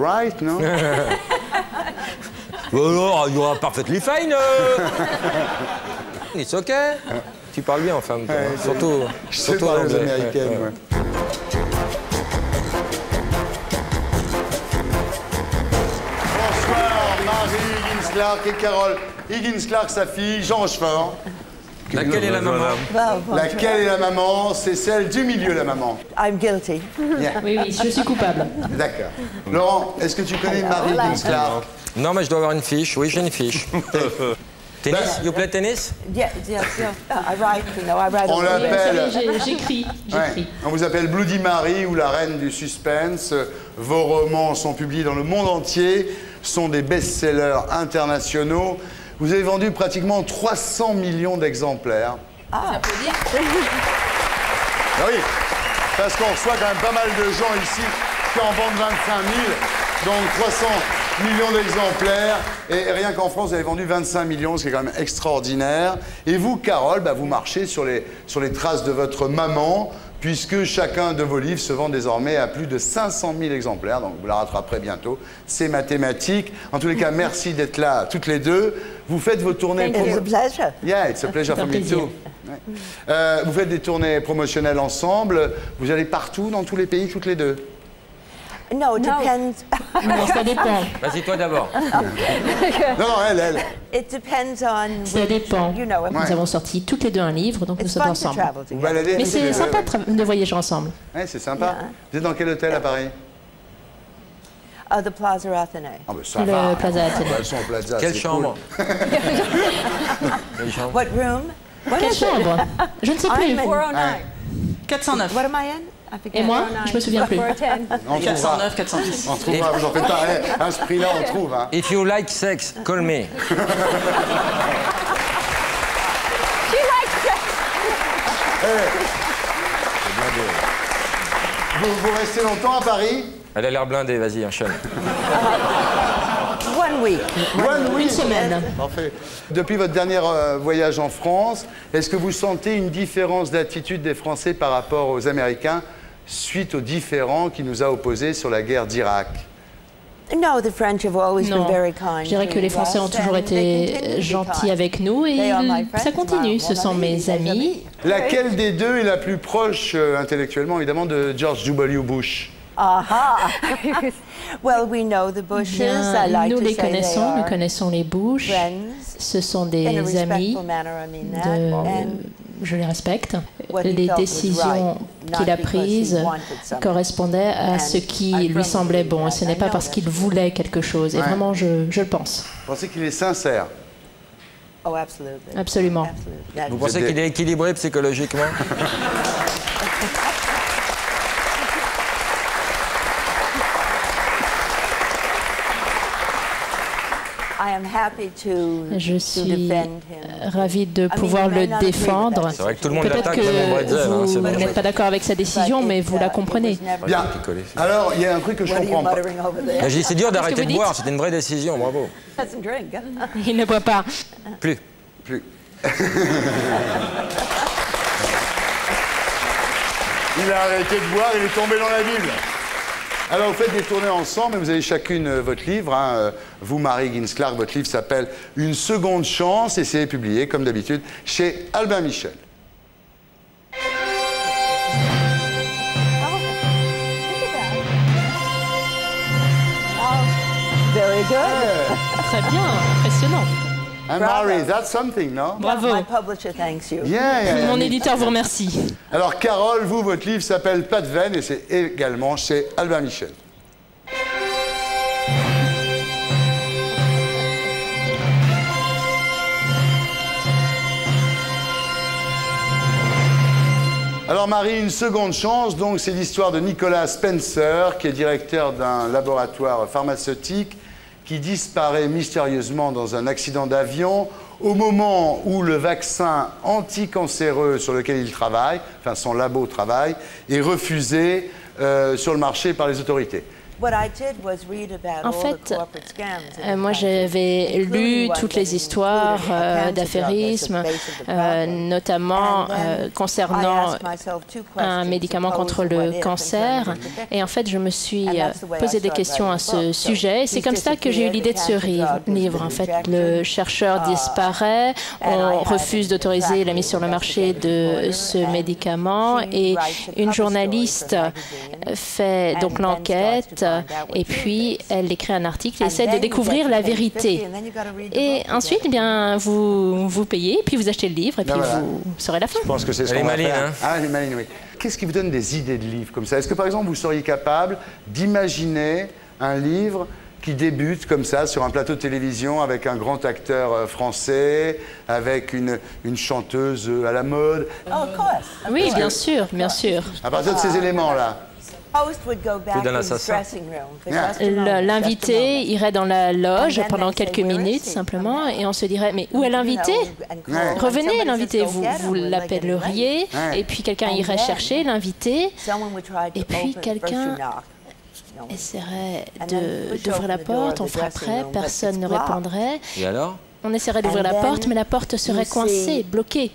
alright, no? Alors, you are perfectly fine. It's okay. Tu parles bien en femme, toi. Ouais, surtout parler aux américaines, ouais. Bonsoir, Marie Higgins-Clark et Carole Higgins-Clark, sa fille, Jean Rochefort. Laquelle est la maman? Laquelle est la maman? C'est celle du milieu, la maman. I'm guilty. Yeah. Oui, oui, je suis coupable. D'accord. Laurent, est-ce que tu connais Marie Higgins-Clark? Non, mais je dois avoir une fiche. Oui, j'ai une fiche. Tennis? You play tennis? Yeah. I write, I write. On l'appelle... J'écris. Ouais. On vous appelle Bloody Mary ou la reine du suspense. Vos romans sont publiés dans le monde entier, sont des best-sellers internationaux. Vous avez vendu pratiquement 300 millions d'exemplaires. Ça peut dire. Ah oui, parce qu'on reçoit quand même pas mal de gens ici qui en vendent 25 000, donc 300 millions d'exemplaires. Et rien qu'en France, vous avez vendu 25 millions, ce qui est quand même extraordinaire. Et vous, Carole, vous marchez sur les traces de votre maman, puisque chacun de vos livres se vend désormais à plus de 500 000 exemplaires, donc vous la rattraperez bientôt. C'est mathématique. En tous les cas, merci d'être là, toutes les deux. Vous faites vos tournées... It's a pleasure. Yeah, it's a pleasure for me too. Ouais. Vous faites des tournées promotionnelles ensemble. Vous allez partout, dans tous les pays, toutes les deux? No, it depends. Non, ça dépend. Vas-y, toi d'abord. Non, elle. It depends on. Ça dépend. You know, Nous avons sorti toutes les deux un livre, donc nous it's sommes fun to ensemble. travel Vous together. baladez Mais toutes les c'est deux, sympa ouais. de voyager ensemble. Ouais, c'est sympa. Yeah. Vous êtes dans quel hôtel à Paris? The Plaza Athénée. Ah, ben ça Le va. Plaza Athénée. Elles sont au Plaza. Quelle c'est chambre? cool. Quelle chambre? What room? What Quelle is it? chambre? Je ne sais plus. I'm in 409. 409. What am I in? I forget. Et moi, je me souviens plus. 410. On trouvera. 409, 410. On trouvera, vous en faites pas. À ce prix-là, on trouve. Hein. If you like sex, call me. Vous restez longtemps à Paris? Elle a l'air blindée, vas-y, enchaîne. 1 week. Une semaine. Parfait. Depuis votre dernier voyage en France, est-ce que vous sentez une différence d'attitude des Français par rapport aux Américains suite aux différends qui nous a opposés sur la guerre d'Irak? No, the French have always been Non, very kind. je dirais que les Français ont toujours été gentils avec nous et ça continue. Ce sont mes amis. Laquelle des deux est la plus proche intellectuellement, évidemment, de George W. Bush? Aha. Well, we know the Bushes. Bien, I like nous to les say they connaissons, nous are connaissons les Bush. friends. Ce sont In a des amis. respectful manner, I mean that. And Je les respecte. what he Les felt was décisions right, qu'il a not because he prises wanted something. correspondaient à ce qui lui semblait bon. Et ce n'est pas parce qu'il voulait quelque chose. Et Ouais. vraiment, je le pense. Vous pensez qu'il est sincère? Oh, absolutely. Absolument. Absolutely. Vous pensez qu'il est équilibré psychologiquement? I am happy to Je suis defend him. ravie de pouvoir le défendre. C'est vrai que tout le monde Peut-être l'attaque que comme Bretzel, hein, c'est vous dangereux. n'êtes pas d'accord avec sa décision, mais vous la comprenez. Bien. Alors, il y a un truc que je What are you comprends pas. muttering over there? J'ai dit, c'est dur d'arrêter vous de boire, dites c'était une vraie décision, bravo. Doesn't drink. Il ne boit pas. Plus. Plus. Il a arrêté de boire, il est tombé dans la Bible. Alors, vous faites des tournées ensemble, et vous avez chacune votre livre. Hein. Vous, Marie Higgins-Clark, votre livre s'appelle Une seconde chance, et c'est publié, comme d'habitude, chez Albin Michel. Very good. Très bien, impressionnant. Hein, Marie, that's something, no? Bravo. My publisher thanks you. Yeah. Mon éditeur vous remercie. Alors, Carole, vous, votre livre s'appelle Pas de veine, et c'est également chez Albin Michel. Alors Marie, une seconde chance, donc c'est l'histoire de Nicolas Spencer, qui est directeur d'un laboratoire pharmaceutique, qui disparaît mystérieusement dans un accident d'avion au moment où le vaccin anticancéreux sur lequel il travaille, enfin son labo travaille, est refusé sur le marché par les autorités. En fait, moi j'avais lu toutes les histoires d'affairisme, notamment concernant un médicament contre le cancer. Et en fait, je me suis posé des questions à ce sujet. Et c'est comme ça que j'ai eu l'idée de ce livre. En fait, le chercheur disparaît, on refuse d'autoriser la mise sur le marché de ce médicament et une journaliste fait donc l'enquête et puis elle écrit un article et essaie de découvrir la vérité. Et ensuite, eh bien, vous payez, puis vous achetez le livre et puis vous saurez la fin. Je pense que c'est ce qu'on va faire. Hein. Ah, elle est maligne, oui. Qu'est-ce qui vous donne des idées de livres comme ça? Est-ce que, par exemple, vous seriez capable d'imaginer un livre qui débute comme ça sur un plateau de télévision avec un grand acteur français, avec une chanteuse à la mode? Oui, bien sûr, bien sûr. À partir de ces éléments-là. L'invité irait dans la loge pendant quelques minutes simplement et on se dirait mais où est l'invité? Revenez l'invité, vous l'appelleriez et puis quelqu'un irait chercher l'invité et puis quelqu'un essaierait d'ouvrir la porte, on frapperait, personne ne répondrait. Et alors? On essaierait d'ouvrir la porte mais la porte serait coincée, bloquée.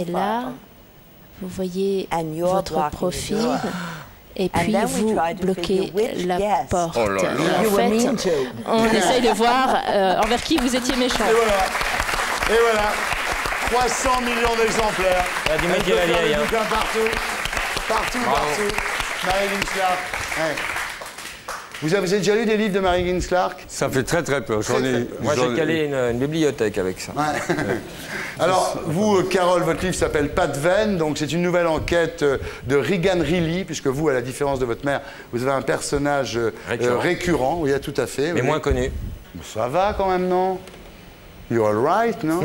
Et là, vous voyez votre profil. Et puis vous bloquez la porte. Oh là là. En fait, on essaye de voir envers qui vous étiez méchant. Et voilà. 300 millions d'exemplaires. Ah, du mec de la vieille. Partout. Marilyn Clark. Ouais. Vous avez déjà lu des livres de Marilyn Clark? Ça fait très peur. Moi, j'ai calé une bibliothèque avec ça. Ouais. Alors, vous, Carole, votre livre s'appelle Pas de veine. Donc, c'est une nouvelle enquête de Regan Reilly, puisque vous, à la différence de votre mère, vous avez un personnage récurrent. Oui, tout à fait. Mais moins connu. Ça va quand même, non? You're all right, non?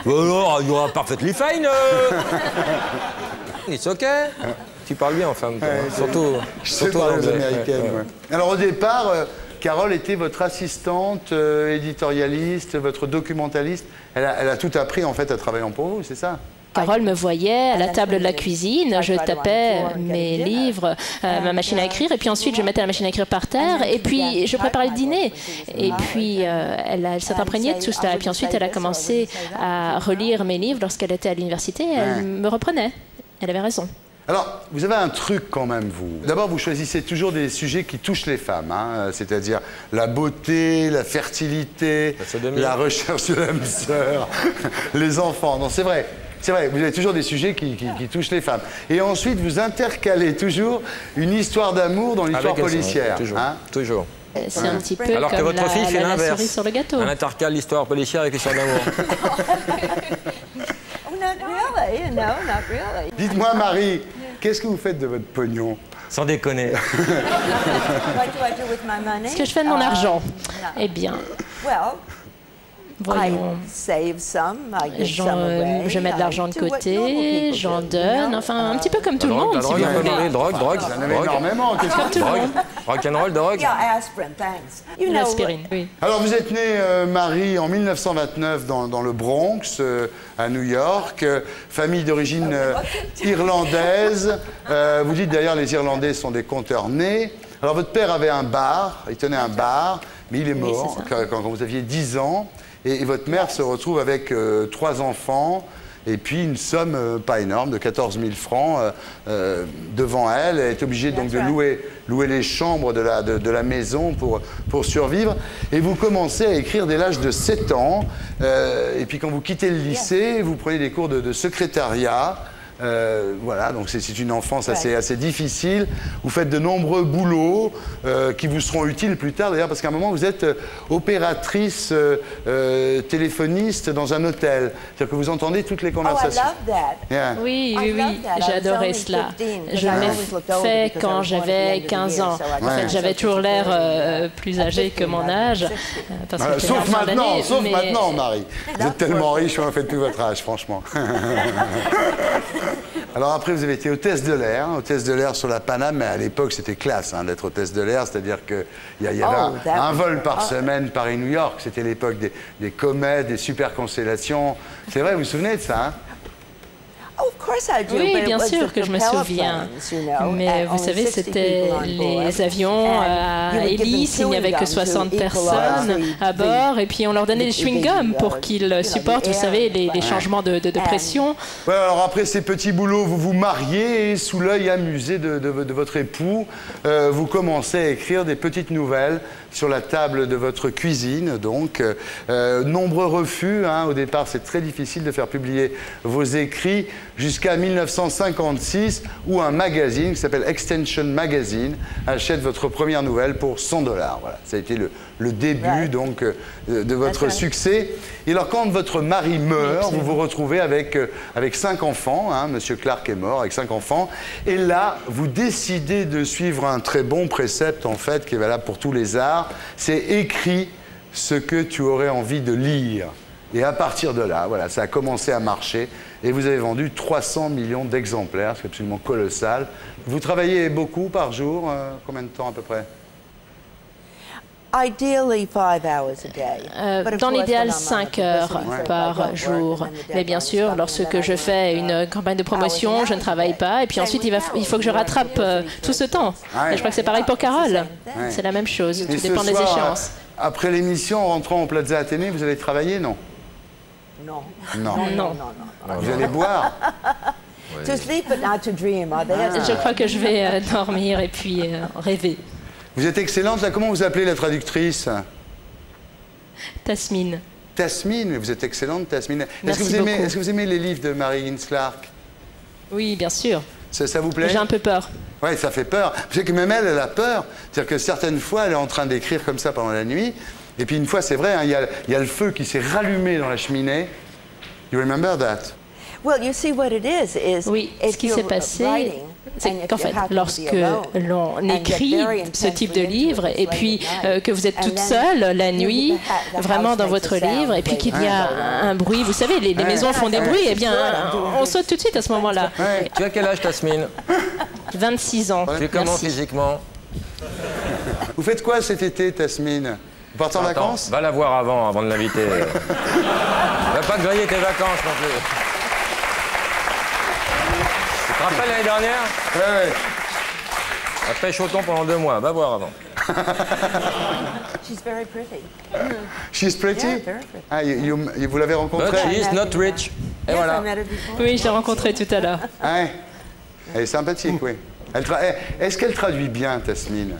Alors, you are perfectly fine. It's okay. Tu parles bien en femme, surtout les américaines. Ouais. Alors au départ, Carole était votre assistante éditorialiste, votre documentaliste. Elle a tout appris en fait à travaillant pour vous, c'est ça? Carole me voyait à la table de la cuisine, je tapais mes livres, ma machine à écrire, et puis ensuite je mettais la machine à écrire par terre, et puis je préparais le dîner. Et puis elle s'est imprégnée de tout cela, et puis ensuite elle a commencé à relire mes livres lorsqu'elle était à l'université, elle me reprenait. Elle avait raison. Alors, vous avez un truc quand même, vous. D'abord, vous choisissez toujours des sujets qui touchent les femmes, hein, c'est-à-dire la beauté, la fertilité, la recherche de l'âme sœur, les enfants. Non, c'est vrai. C'est vrai, vous avez toujours des sujets qui touchent les femmes. Et ensuite, vous intercalez toujours une histoire d'amour dans l'histoire policière. Toujours. Hein? Toujours. C'est un petit peu alors comme que votre fille fait la l'inverse. cerise sur le gâteau. Elle intercale l'histoire policière avec l'histoire d'amour. Dites-moi, Marie, qu'est-ce que vous faites de votre pognon? Sans déconner. Ce que je fais de mon argent? Eh bien, voyons, je mets de l'argent de côté, j'en donne, enfin un petit peu comme tout le monde. Si vous voulez. Drogue. Vous en avez énormément. Comme tout le monde. Rock'n'roll, drogue. L'aspirine, oui. Alors, vous êtes née, Marie, en 1929 dans le Bronx, à New York, famille d'origine irlandaise. Vous dites d'ailleurs les Irlandais sont des conteurs nés. Alors, votre père avait un bar, il tenait un bar, mais il est mort quand vous aviez 10 ans. Et votre mère se retrouve avec 3 enfants et puis une somme pas énorme de 14 000 francs devant elle. Elle est obligée donc de louer les chambres de la maison pour survivre. Et vous commencez à écrire dès l'âge de 7 ans. Et puis quand vous quittez le lycée, vous prenez des cours de secrétariat. Voilà, donc c'est une enfance assez difficile. Vous faites de nombreux boulots qui vous seront utiles plus tard, d'ailleurs, parce qu'à un moment, vous êtes opératrice téléphoniste dans un hôtel. C'est-à-dire que vous entendez toutes les conversations. Yeah. Oui, j'ai adoré cela. Je l'ai fait quand j'avais 15 ans. En fait, j'avais toujours l'air plus âgé que mon âge. Sauf maintenant, Marie. Vous êtes tellement riche, vous faites tout votre âge, franchement. Alors après, vous avez été hôtesse de l'air sur la Paname, mais à l'époque, c'était classe d'être hôtesse de l'air, c'est-à-dire qu'il y avait un vol par semaine Paris-New York. C'était l'époque des comètes, des super constellations. C'est vrai, vous vous souvenez de ça, hein? Oui, bien sûr que je me souviens. Mais vous savez, c'était les avions à hélice, il n'y avait que 60 personnes à bord, et puis on leur donnait des chewing-gums pour qu'ils supportent, vous savez, les changements de pression. Ouais, alors après ces petits boulots, vous vous mariez et sous l'œil amusé de votre époux, vous commencez à écrire des petites nouvelles sur la table de votre cuisine. Donc, nombreux refus. Hein. Au départ, c'est très difficile de faire publier vos écrits jusqu'à 1956 où un magazine qui s'appelle Extension Magazine achète votre première nouvelle pour $100. Voilà, ça a été le début donc de votre succès. Et alors, quand votre mari meurt, vous vous retrouvez avec 5 enfants. Hein, Monsieur Clark est mort avec 5 enfants. Et là, vous décidez de suivre un très bon précepte, en fait, qui est valable pour tous les arts. C'est écrit ce que tu aurais envie de lire. Et à partir de là, voilà, ça a commencé à marcher. Et vous avez vendu 300 millions d'exemplaires, c'est absolument colossal. Vous travaillez beaucoup par jour, combien de temps à peu près? Dans l'idéal, 5 heures par jour. Mais bien sûr, lorsque je fais une campagne de promotion, je ne travaille pas. Et puis ensuite, il faut que je rattrape tout ce temps. Et je crois que c'est pareil pour Carole. C'est la même chose, tout dépend des échéances. Après l'émission, en rentrant au Plaza Athénée, vous allez travailler, non? Non. Non. Vous allez boire? Je crois que je vais dormir et puis rêver. Vous êtes excellente. Là, comment vous appelez la traductrice? Tasmine. Tasmine, vous êtes excellente, Tasmine. Est-ce que vous aimez les livres de Mary Higgins Clark? Oui, bien sûr. Ça vous plaît? J'ai un peu peur. Oui, ça fait peur. Vous savez que même elle a peur. C'est-à-dire que certaines fois, elle est en train d'écrire comme ça pendant la nuit. Et puis une fois, c'est vrai, hein, il y a le feu qui s'est rallumé dans la cheminée. You remember that? Oui, ce qui s'est passé, c'est qu'en fait, lorsque l'on écrit ce type de livre, et puis que vous êtes toute seule la nuit, vraiment dans votre livre, et puis qu'il y a un bruit, vous savez, les maisons font des bruits, eh bien, on saute tout de suite à ce moment-là. Tu as quel âge, Tasmine? 26 ans. Tu es comment physiquement? Vous faites quoi cet été, Tasmine? Vous partez en vacances? Va la voir avant de l'inviter. Va pas griller tes vacances non plus. Tu te rappelles l'année dernière? Ouais. Elle pêche au thon pendant 2 mois. Va voir avant. She's very pretty. She's pretty? Yeah, very pretty. Ah, vous l'avez rencontrée? But she is not rich. Et voilà. Oui, je l'ai rencontrée tout à l'heure. Ouais. Elle est sympathique, oui. Est-ce qu'elle traduit bien, Tasmine?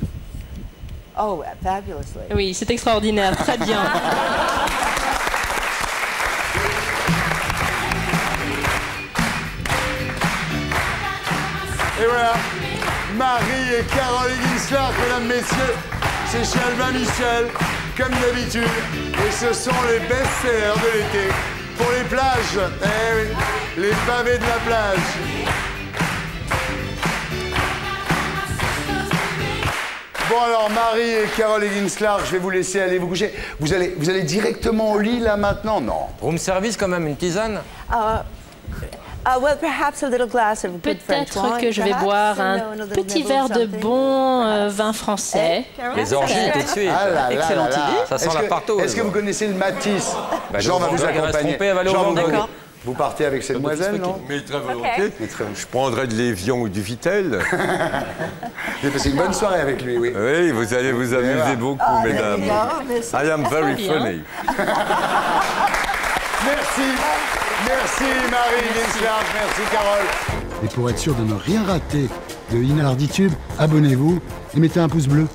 Oh, fabulously. Oui, c'est extraordinaire, très bien. Et voilà, Marie et Carole Higgins Clark, mesdames, messieurs, c'est chez Albin Michel, comme d'habitude. Et ce sont les best-sellers de l'été. Pour les plages, eh oui, les pavés de la plage. Bon alors, Marie et Carole Higgins Clark, je vais vous laisser aller vous coucher. Vous allez directement au lit, là, maintenant? Non. Room service, quand même, une tisane? Peut-être que je vais boire un petit verre de bon vin français. Les orgies, tout de suite. Excellente idée. Ça sent la partout. Est-ce que vous connaissez le Matisse? Jean va vous accompagner. D'accord. Vous partez avec cette demoiselle, non? Mais très volontiers. Je prendrai de l'Évian ou du Vitel. J'ai passé une bonne soirée avec lui, oui. Oui, vous allez vous amuser beaucoup, mesdames. I am very funny. Merci. Merci Marie Higgins Clark, merci Carole. Et pour être sûr de ne rien rater de Inarditube, abonnez-vous et mettez un pouce bleu.